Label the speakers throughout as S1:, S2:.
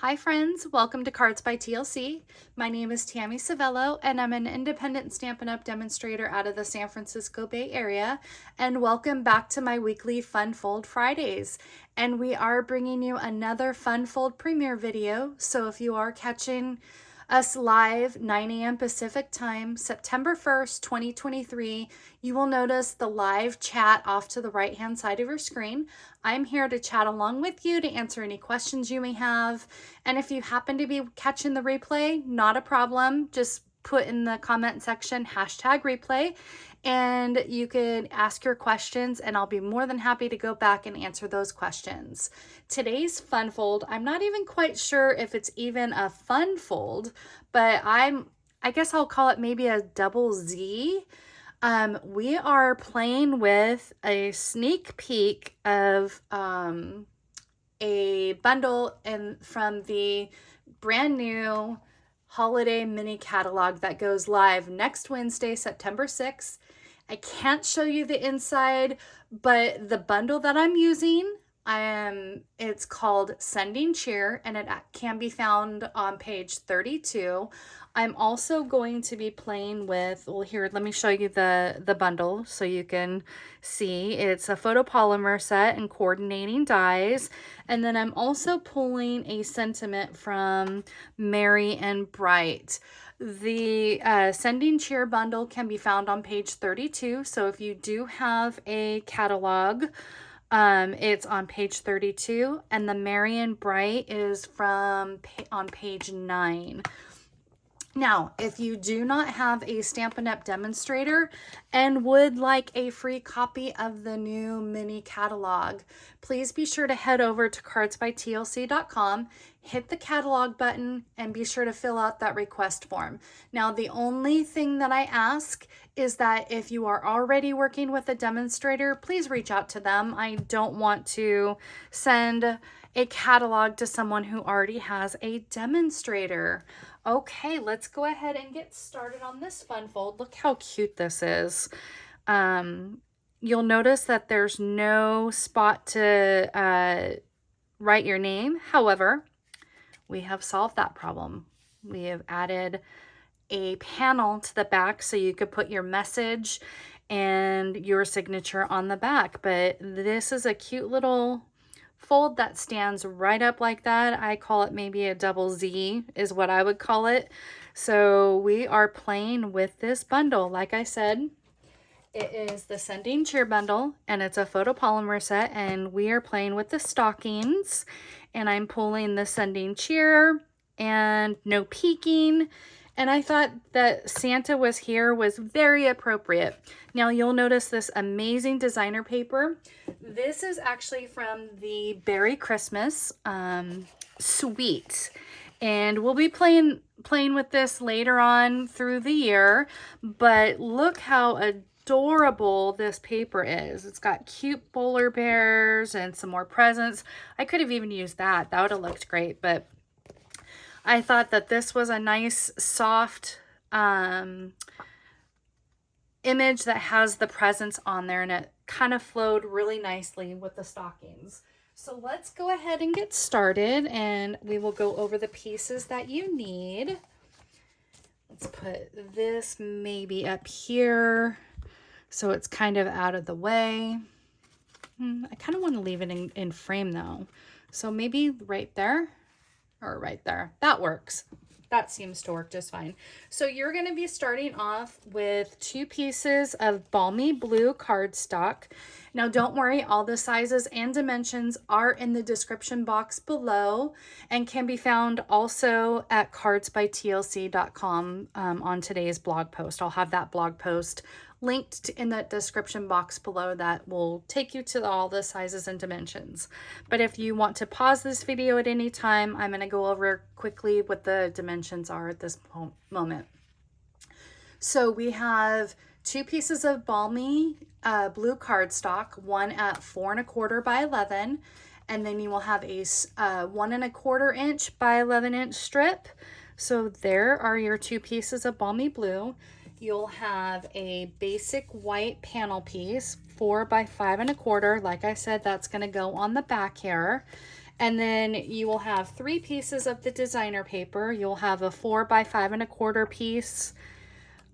S1: Hi friends, welcome to Cards by TLC. My name is Tammy Savello and I'm an independent Stampin' Up! Demonstrator out of the San Francisco Bay Area. And welcome back to my weekly Fun Fold Fridays. And we are bringing you another Fun Fold premiere video. So if you are catching us live 9 a.m. Pacific time, September 1st, 2023, you will notice the live chat off to the right hand side of your screen. I'm here to chat along with you to answer any questions you may have. And if you happen to be catching the replay, not a problem. Just put in the comment section #replay and you can ask your questions and I'll be more than happy to go back and answer those questions. Today's fun fold, I'm not even quite sure if it's even a fun fold, but I guess I'll call it maybe a double Z. We are playing with a sneak peek of a bundle from the brand new holiday mini catalog that goes live next Wednesday, September 6th. I can't show you the inside, but the bundle that I'm using, it's called Sending Cheer, and it can be found on page 32. I'm also going to be playing with, well, here, let me show you the bundle so you can see. It's a photopolymer set and coordinating dies. And then I'm also pulling a sentiment from Merry and Bright. The Sending Cheer bundle can be found on page 32. So if you do have a catalog, it's on page 32, and the Merry and Bright is on page 9. Now, if you do not have a Stampin' Up! Demonstrator and would like a free copy of the new mini catalog, please be sure to head over to cardsbytlc.com, hit the catalog button, and be sure to fill out that request form. Now, the only thing that I ask is that if you are already working with a demonstrator, please reach out to them. I don't want to send a catalog to someone who already has a demonstrator. Okay, let's go ahead and get started on this fun fold. Look how cute this is. You'll notice that there's no spot to write your name. However, we have solved that problem. We have added a panel to the back so you could put your message and your signature on the back. But this is a cute little fold that stands right up like that. I call it maybe a double Z is what I would call it. So we are playing with this bundle. Like I said, it is the Sending Cheer bundle and it's a photopolymer set, and we are playing with the stockings, and I'm pulling the Sending Cheer and no peeking. And I thought that Santa was here was very appropriate. Now you'll notice this amazing designer paper. This is actually from the Beary Christmas suite. And we'll be playing with this later on through the year. But look how adorable this paper is. It's got cute polar bears and some more presents. I could have even used that. That would have looked great, but I thought that this was a nice, soft image that has the presents on there, and it kind of flowed really nicely with the stockings. So let's go ahead and get started, and we will go over the pieces that you need. Let's put this maybe up here so it's kind of out of the way. I kind of want to leave it in frame though. So maybe right there. Or right there. That works. That seems to work just fine. So you're going to be starting off with 2 pieces of Balmy Blue cardstock. Now don't worry, all the sizes and dimensions are in the description box below and can be found also at cardsbytlc.com on today's blog post. I'll have that blog post linked in the description box below that will take you to all the sizes and dimensions. But if you want to pause this video at any time, I'm going to go over quickly what the dimensions are at this moment. So we have 2 pieces of Balmy blue cardstock, one at 4 1/4 by 11, and then you will have a 1 1/4 inch by 11 inch strip. So there are your 2 pieces of Balmy blue. You'll have a basic white panel piece, 4 by 5 1/4. Like I said, that's going to go on the back here. And then you will have 3 pieces of the designer paper. You'll have a 4 by 5 1/4 piece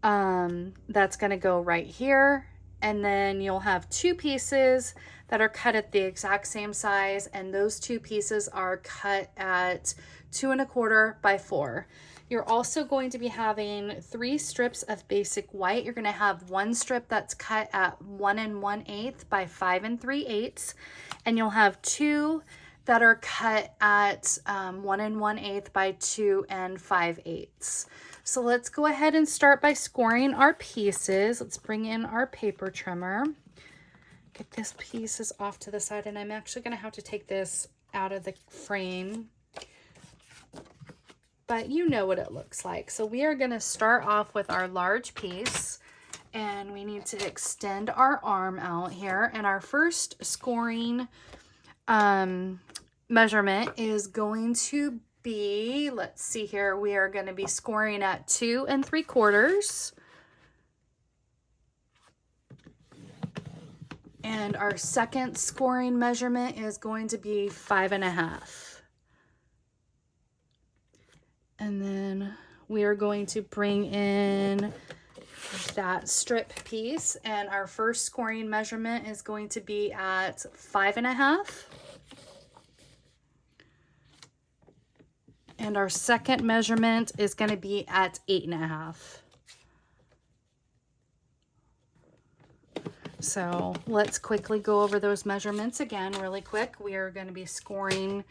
S1: that's going to go right here. And then you'll have 2 pieces that are cut at the exact same size. And those 2 pieces are cut at 2 1/4 by 4. You're also going to be having 3 strips of basic white. You're going to have 1 strip that's cut at 1 1/8 by 5 3/8. And you'll have 2 that are cut at 1 1/8 by 2 5/8. So let's go ahead and start by scoring our pieces. Let's bring in our paper trimmer. Get this pieces off to the side, and I'm actually going to have to take this out of the frame, but you know what it looks like. So we are going to start off with our large piece, and we need to extend our arm out here. And our first scoring measurement is going to be, let's see here, we are going to be scoring at 2 3/4. And our second scoring measurement is going to be 5 1/2. And then we are going to bring in that strip piece, and our first scoring measurement is going to be at 5 1/2. And our second measurement is going to be at 8 1/2. So let's quickly go over those measurements again really quick. We are going to be scoring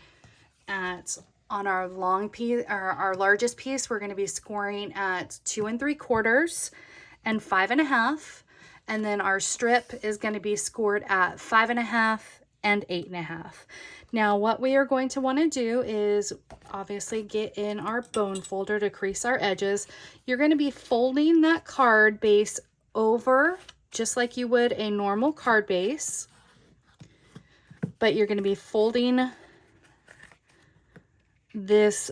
S1: at, on our long piece, or our largest piece, we're going to be scoring at 2 3/4 and 5 1/2. And then our strip is going to be scored at 5 1/2 and 8 1/2. Now what we are going to want to do is obviously get in our bone folder to crease our edges. You're going to be folding that card base over just like you would a normal card base, but you're going to be folding this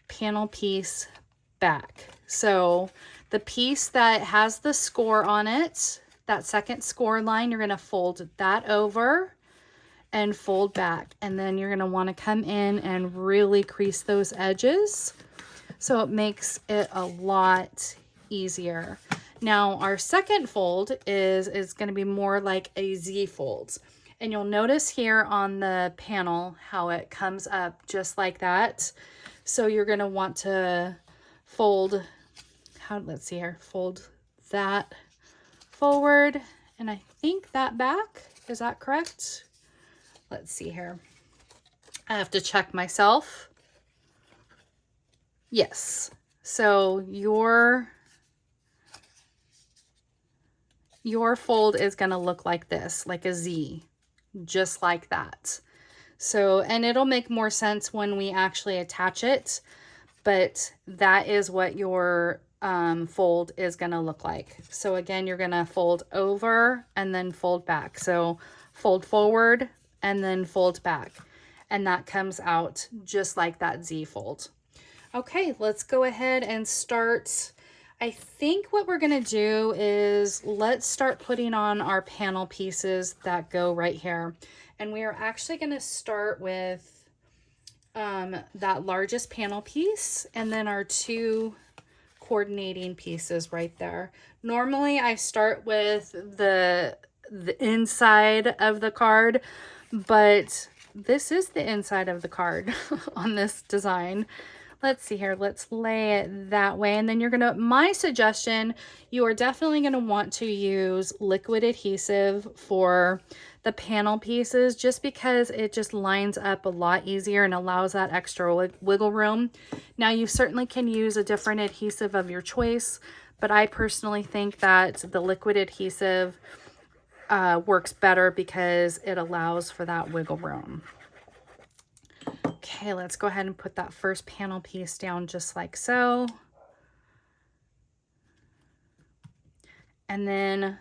S1: panel piece back. So the piece that has the score on it, that second score line, you're going to fold that over and fold back. And then you're going to want to come in and really crease those edges, so it makes it a lot easier. Now our second fold is going to be more like a Z fold. And you'll notice here on the panel how it comes up just like that. So you're going to want to fold, let's see here, fold that forward, and I think that back. Is that correct? Let's see here. I have to check myself. Yes. So your fold is going to look like this, like a Z, just like that. So, and it'll make more sense when we actually attach it, but that is what your fold is going to look like. So again, you're going to fold over and then fold back. So fold forward and then fold back, and that comes out just like that Z fold. Okay, let's go ahead and start. I think what we're going to do is let's start putting on our panel pieces that go right here. And we are actually going to start with that largest panel piece and then our 2 coordinating pieces right there. Normally I start with the inside of the card, but this is the inside of the card on this design. Let's see here. Let's lay it that way. And then you're going to, my suggestion, you are definitely going to want to use liquid adhesive for the panel pieces, just because it just lines up a lot easier and allows that extra wiggle room. Now you certainly can use a different adhesive of your choice, but I personally think that the liquid adhesive works better because it allows for that wiggle room. Okay, let's go ahead and put that first panel piece down just like so. And then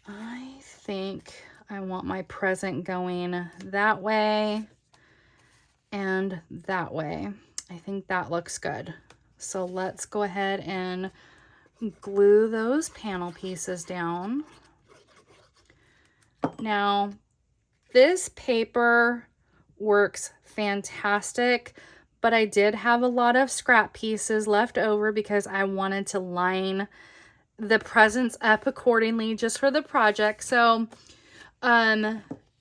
S1: I think I want my present going that way and that way. I think that looks good. So let's go ahead and glue those panel pieces down. Now, this paper works fantastic, but I did have a lot of scrap pieces left over because I wanted to line the presents up accordingly just for the project. So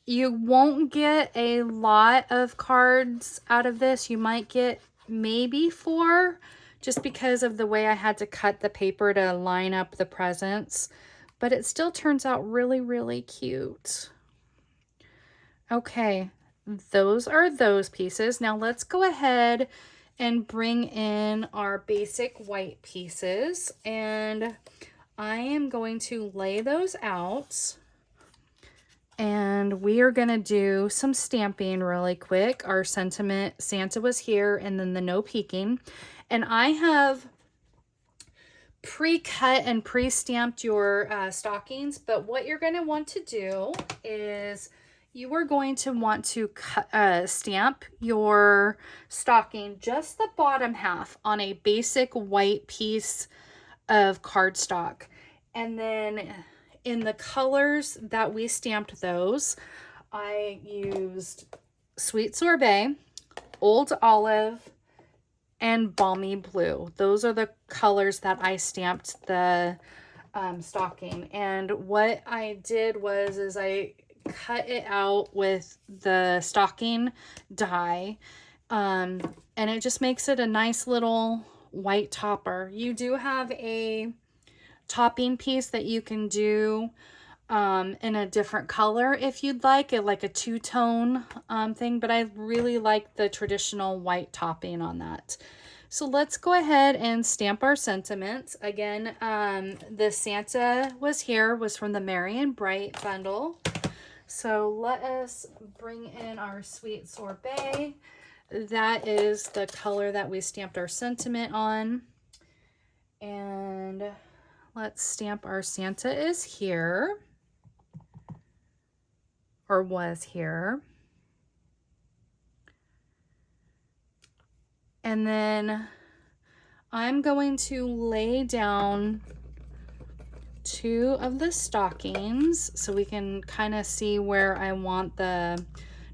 S1: you won't get a lot of cards out of this. You might get maybe 4, just because of the way I had to cut the paper to line up the presents, but it still turns out really, really cute. Okay, those are those pieces. Now let's go ahead and bring in our basic white pieces, and I am going to lay those out, and we are going to do some stamping really quick. Our sentiment, Santa was here, and then the no peeking. And I have pre-cut and pre-stamped your stockings, but what you're going to want to do is you are going to want to stamp your stocking, just the bottom half, on a basic white piece of cardstock. And then in the colors that we stamped those, I used Sweet Sorbet, Old Olive, and Balmy Blue. Those are the colors that I stamped the stocking. And what I did was I cut it out with the stocking die, and it just makes it a nice little white topper. You do have a topping piece that you can do in a different color if you'd like it, like a two-tone thing, but I really like the traditional white topping on that. So let's go ahead and stamp our sentiments. Again, the Santa was here was from the Merry and Bright bundle. So let us bring in our Sweet Sorbet. That is the color that we stamped our sentiment on. And let's stamp our Santa is here, or was here. And then I'm going to lay down 2 of the stockings so we can kind of see where I want the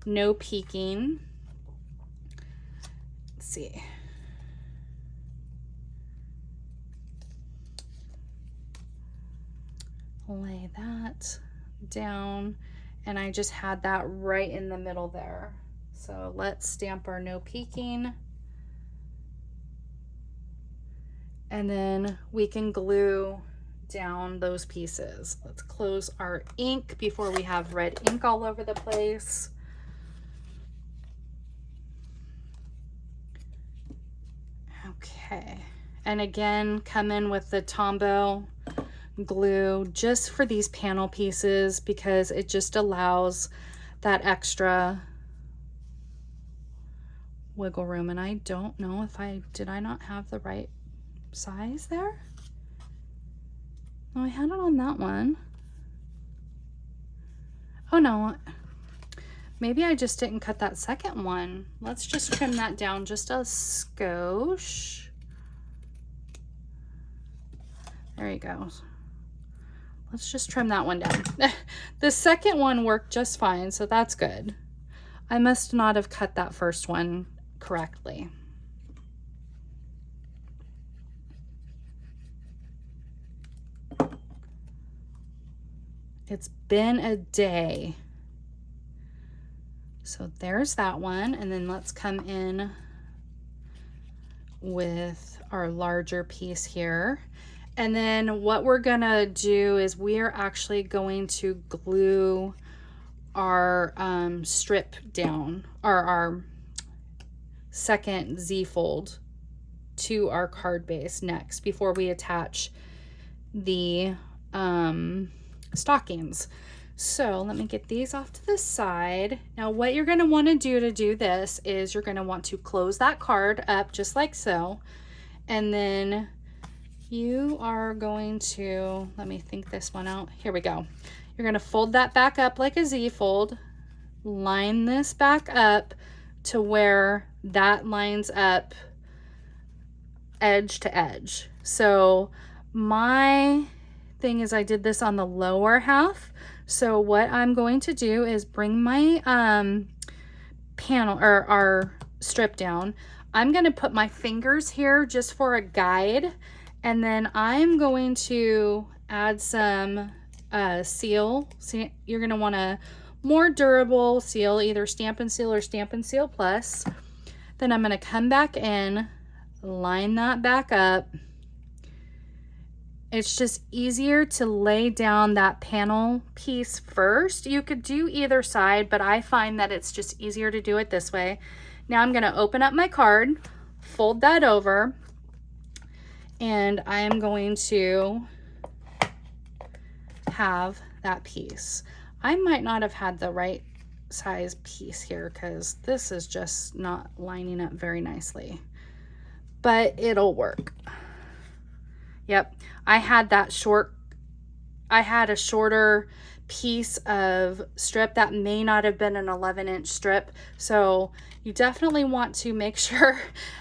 S1: no peeking. Let's see. Lay that down, and I just had that right in the middle there. So let's stamp our no peeking, and then we can glue down those pieces. Let's close our ink before we have red ink all over the place. Okay, and again, come in with the Tombow glue just for these panel pieces because it just allows that extra wiggle room. And I don't know if did I not have the right size there? No, I had it on that one. Oh no, maybe I just didn't cut that second one. Let's just trim that down just a skosh. There you go. Let's just trim that one down. The second one worked just fine, so that's good. I must not have cut that first one correctly. It's been a day. So there's that one, and then let's come in with our larger piece here. And then what we're gonna do is we are actually going to glue our strip down, or our second Z-fold to our card base next before we attach the stockings. So let me get these off to the side. Now what you're gonna wanna do to do this is you're gonna want to close that card up just like so, and then you are going to, let me think this one out. Here we go. You're going to fold that back up like a Z fold, line this back up to where that lines up edge to edge. So my thing is I did this on the lower half. So what I'm going to do is bring my panel or our strip down. I'm going to put my fingers here just for a guide, and then I'm going to add some seal. See, you're going to want a more durable seal, either Stampin' Seal or Stampin' Seal Plus. Then I'm going to come back in, line that back up. It's just easier to lay down that panel piece first. You could do either side, but I find that it's just easier to do it this way. Now I'm going to open up my card, fold that over, and I am going to have that piece. I might not have had the right size piece here because this is just not lining up very nicely, but it'll work. Yep, I had a shorter piece of strip that may not have been an 11-inch strip, so you definitely want to make sure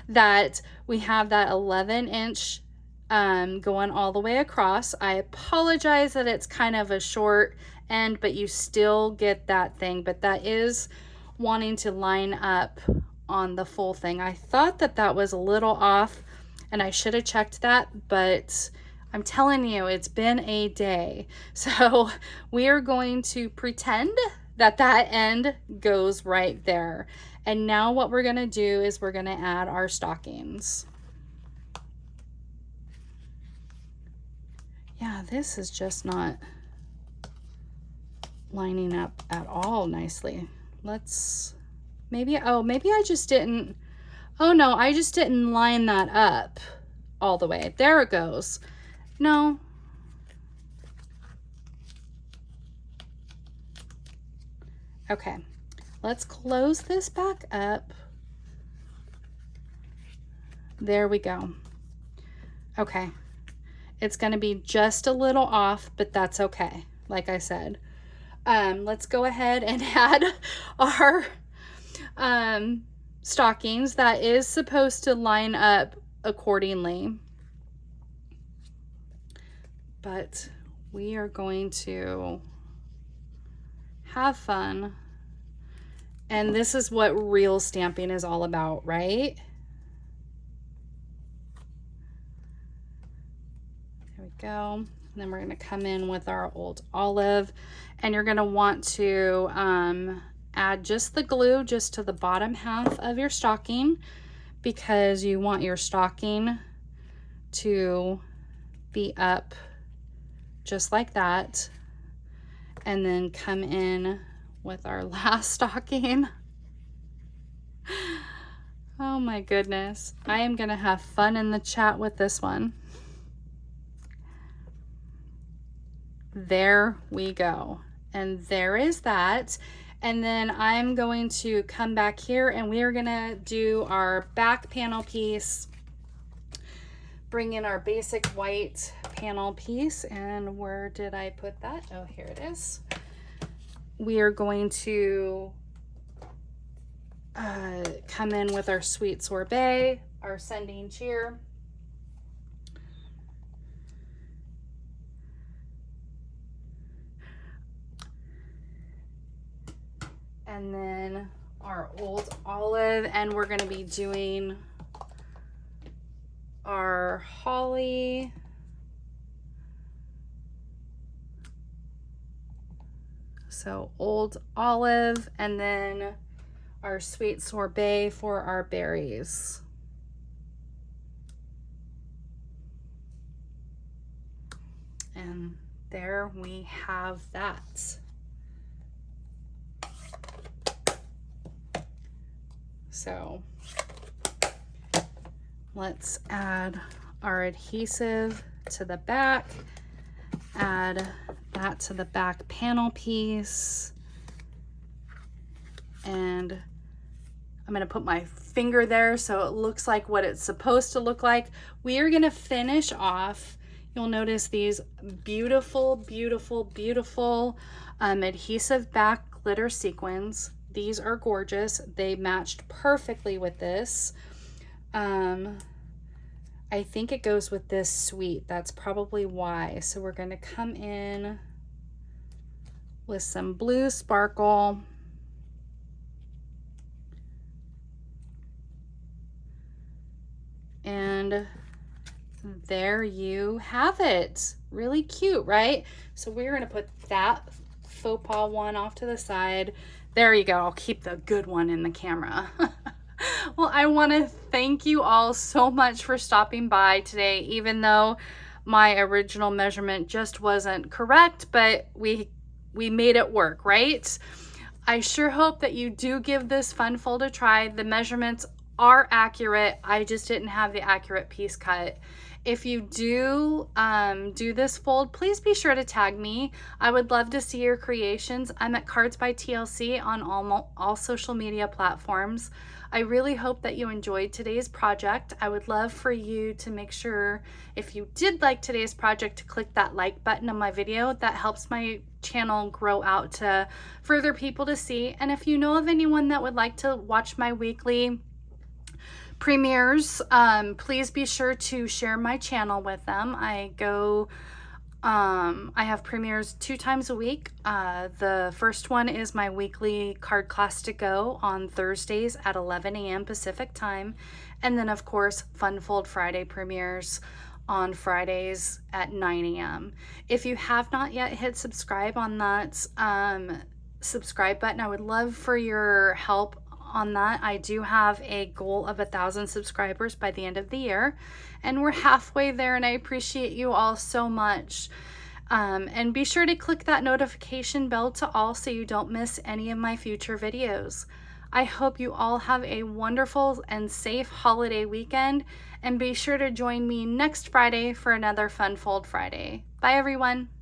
S1: that we have that 11-inch going all the way across. I apologize that it's kind of a short end, but you still get that thing, but that is wanting to line up on the full thing. I thought that that was a little off, and I should have checked that, but I'm telling you, it's been a day. So we are going to pretend that that end goes right there. And now what we're gonna do is we're gonna add our stockings. Yeah, this is just not lining up at all nicely. Let's, maybe I just didn't, oh no, I just didn't line that up all the way. There it goes. No. Okay, let's close this back up. There we go. Okay, it's gonna be just a little off, but that's okay. Like I said, let's go ahead and add our stockings. That is supposed to line up accordingly, but we are going to have fun, and this is what real stamping is all about, right? There we go. And then we're going to come in with our old olive, and you're going to want to add just the glue just to the bottom half of your stocking, because you want your stocking to be up just like that, and then come in with our last stocking. Oh my goodness, I am gonna have fun in the chat with this one. There we go, and there is that. And then I'm going to come back here, and we are gonna do our back panel piece. Bring in our basic white panel piece, and where did I put that? Oh, here it is. We are going to come in with our sweet sorbet, our sending cheer. And then our old olive, and we're going to be doing our holly, so old olive, and then our sweet sorbet for our berries. And there we have that. So let's add our adhesive to the back, add that to the back panel piece, and I'm going to put my finger there so it looks like what it's supposed to look like. We are going to finish off, you'll notice these beautiful, beautiful, beautiful adhesive back glitter sequins. These are gorgeous. They matched perfectly with this. I think it goes with this suite. That's probably why. So we're going to come in with some blue sparkle. And there you have it. Really cute, right? So we're gonna put that faux pas one off to the side. There you go. I'll keep the good one in the camera. Well, I want to thank you all so much for stopping by today, even though my original measurement just wasn't correct, but we made it work, right? I sure hope that you do give this fun fold a try. The measurements are accurate. I just didn't have the accurate piece cut. If you do do this fold, please be sure to tag me. I would love to see your creations. I'm at cardsbytlc on all social media platforms. I really hope that you enjoyed today's project. I would love for you to make sure, if you did like today's project, to click that like button on my video. That helps my channel grow out to further people to see. And if you know of anyone that would like to watch my weekly premieres, please be sure to share my channel with them. I have premieres 2 times a week. The first one is my weekly card class to go on Thursdays at 11 a.m. Pacific time. And then of course, Fun Fold Friday premieres on Fridays at 9 a.m. If you have not yet hit subscribe on that subscribe button, I would love for your help on that. I do have a goal of 1,000 subscribers by the end of the year, and we're halfway there, and I appreciate you all so much. And be sure to click that notification bell to all so you don't miss any of my future videos. I hope you all have a wonderful and safe holiday weekend, and be sure to join me next Friday for another Fun Fold Friday. Bye everyone.